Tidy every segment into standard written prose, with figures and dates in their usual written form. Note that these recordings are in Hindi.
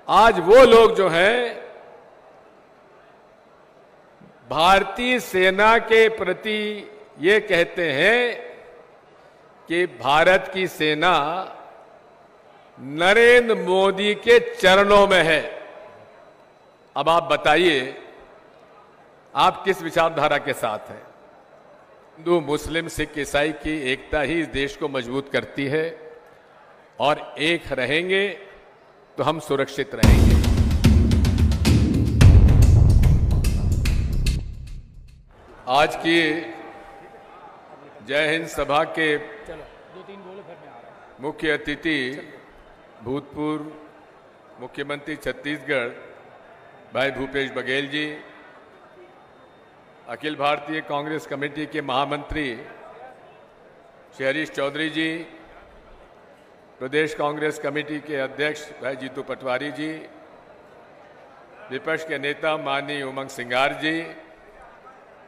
आज वो लोग जो हैं भारतीय सेना के प्रति ये कहते हैं कि भारत की सेना नरेंद्र मोदी के चरणों में है। अब आप बताइए, आप किस विचारधारा के साथ हैं? हिंदू, मुस्लिम, सिख, ईसाई की एकता ही इस देश को मजबूत करती है और एक रहेंगे तो हम सुरक्षित रहेंगे। आज की जय हिंद सभा के मुख्य अतिथि भूतपूर्व मुख्यमंत्री छत्तीसगढ़ भाई भूपेश बघेल जी, अखिल भारतीय कांग्रेस कमेटी के महामंत्री श्री हरीश चौधरी जी, प्रदेश कांग्रेस कमेटी के अध्यक्ष भाई जीतू पटवारी जी, विपक्ष के नेता माननीय उमंग सिंगार जी,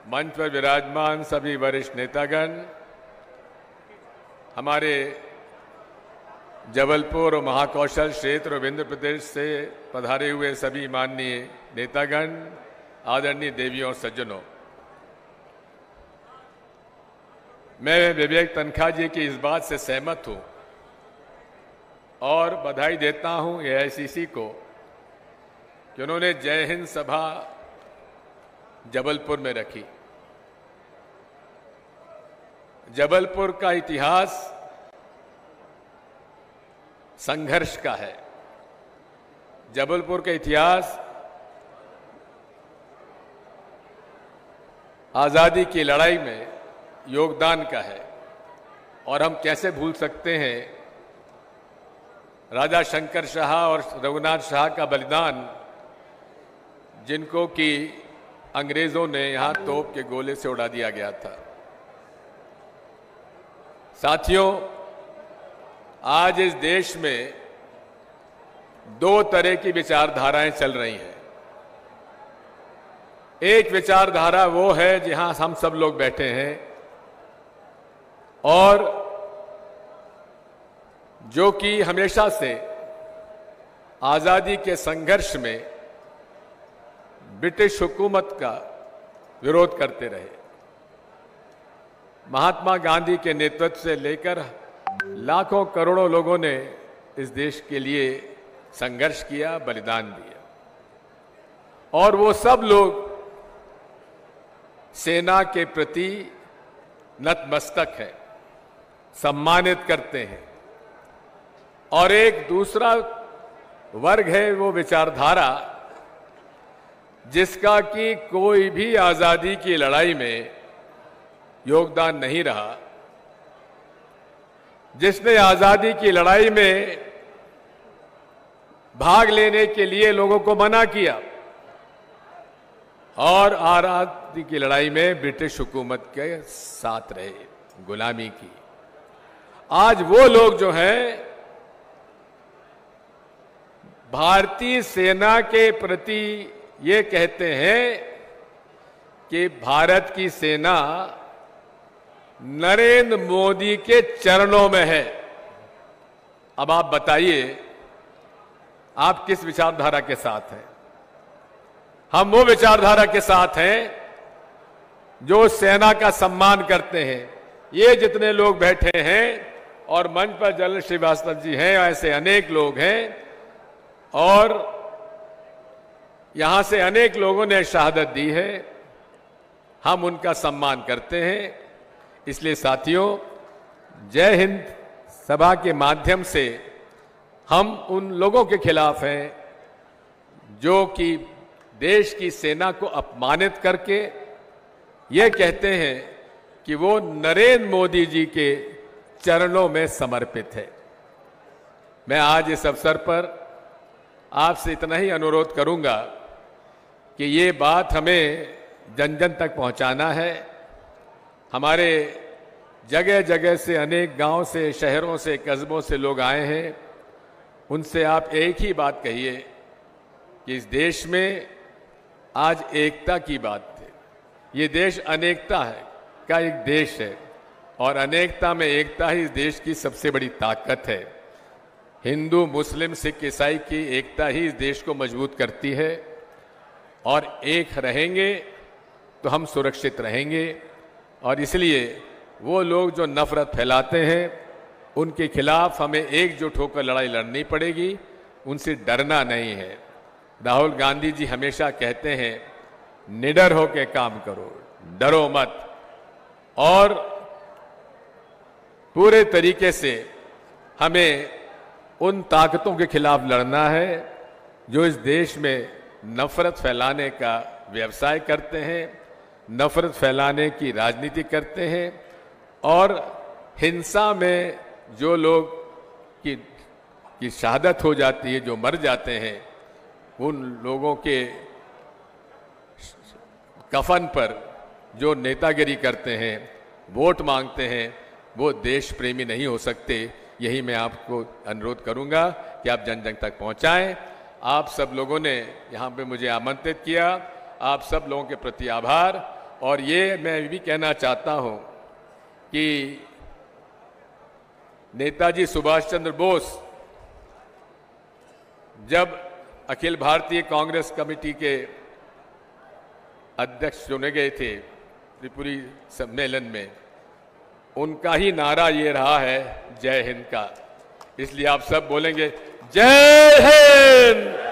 मंच पर विराजमान सभी वरिष्ठ नेतागण, हमारे जबलपुर और महाकौशल क्षेत्र और विंध्य प्रदेश से पधारे हुए सभी माननीय नेतागण, आदरणीय देवियों और सज्जनों, मैं विवेक तनखा जी की इस बात से सहमत हूं और बधाई देता हूं एआईसीसी को कि उन्होंने जय हिंद सभा जबलपुर में रखी। जबलपुर का इतिहास संघर्ष का है। जबलपुर का इतिहास आजादी की लड़ाई में योगदान का है और हम कैसे भूल सकते हैं राजा शंकर शाह और रघुनाथ शाह का बलिदान, जिनको कि अंग्रेजों ने यहां तोप के गोले से उड़ा दिया गया था। साथियों, आज इस देश में दो तरह की विचारधाराएं चल रही हैं। एक विचारधारा वो है जहां हम सब लोग बैठे हैं और जो कि हमेशा से आजादी के संघर्ष में ब्रिटिश हुकूमत का विरोध करते रहे। महात्मा गांधी के नेतृत्व से लेकर लाखों करोड़ों लोगों ने इस देश के लिए संघर्ष किया, बलिदान दिया और वो सब लोग सेना के प्रति नतमस्तक है, सम्मानित करते हैं। और एक दूसरा वर्ग है वो विचारधारा जिसका कि कोई भी आजादी की लड़ाई में योगदान नहीं रहा, जिसने आजादी की लड़ाई में भाग लेने के लिए लोगों को मना किया और आजादी की लड़ाई में ब्रिटिश हुकूमत के साथ रहे, गुलामी की। आज वो लोग जो हैं भारतीय सेना के प्रति ये कहते हैं कि भारत की सेना नरेंद्र मोदी के चरणों में है। अब आप बताइए, आप किस विचारधारा के साथ हैं? हम वो विचारधारा के साथ हैं जो सेना का सम्मान करते हैं। ये जितने लोग बैठे हैं और मंच पर जनरल श्रीवास्तव जी हैं, ऐसे अनेक लोग हैं और यहां से अनेक लोगों ने शहादत दी है। हम उनका सम्मान करते हैं। इसलिए साथियों, जय हिंद सभा के माध्यम से हम उन लोगों के खिलाफ हैं जो कि देश की सेना को अपमानित करके ये कहते हैं कि वो नरेंद्र मोदी जी के चरणों में समर्पित है। मैं आज इस अवसर पर आपसे इतना ही अनुरोध करूंगा कि ये बात हमें जन जन तक पहुंचाना है। हमारे जगह जगह से, अनेक गांव से, शहरों से, कस्बों से लोग आए हैं। उनसे आप एक ही बात कहिए कि इस देश में आज एकता की बात है। ये देश अनेकता है का एक देश है और अनेकता में एकता ही इस देश की सबसे बड़ी ताकत है। हिंदू, मुस्लिम, सिख, ईसाई की एकता ही इस देश को मजबूत करती है और एक रहेंगे तो हम सुरक्षित रहेंगे। और इसलिए वो लोग जो नफरत फैलाते हैं उनके खिलाफ हमें एकजुट होकर लड़ाई लड़नी पड़ेगी, उनसे डरना नहीं है। राहुल गांधी जी हमेशा कहते हैं निडर होकर काम करो, डरो मत, और पूरे तरीके से हमें उन ताकतों के खिलाफ लड़ना है जो इस देश में नफरत फैलाने का व्यवसाय करते हैं, नफरत फैलाने की राजनीति करते हैं और हिंसा में जो लोग की शहादत हो जाती है, जो मर जाते हैं, उन लोगों के कफन पर जो नेतागिरी करते हैं, वोट मांगते हैं, वो देश प्रेमी नहीं हो सकते। यही मैं आपको अनुरोध करूंगा कि आप जन जन तक पहुंचाएं। आप सब लोगों ने यहाँ पे मुझे आमंत्रित किया, आप सब लोगों के प्रति आभार। और ये मैं भी कहना चाहता हूं कि नेताजी सुभाष चंद्र बोस जब अखिल भारतीय कांग्रेस कमेटी के अध्यक्ष चुने गए थे त्रिपुरी सम्मेलन में, उनका ही नारा ये रहा है जय हिंद का। इसलिए आप सब बोलेंगे जय हिंद।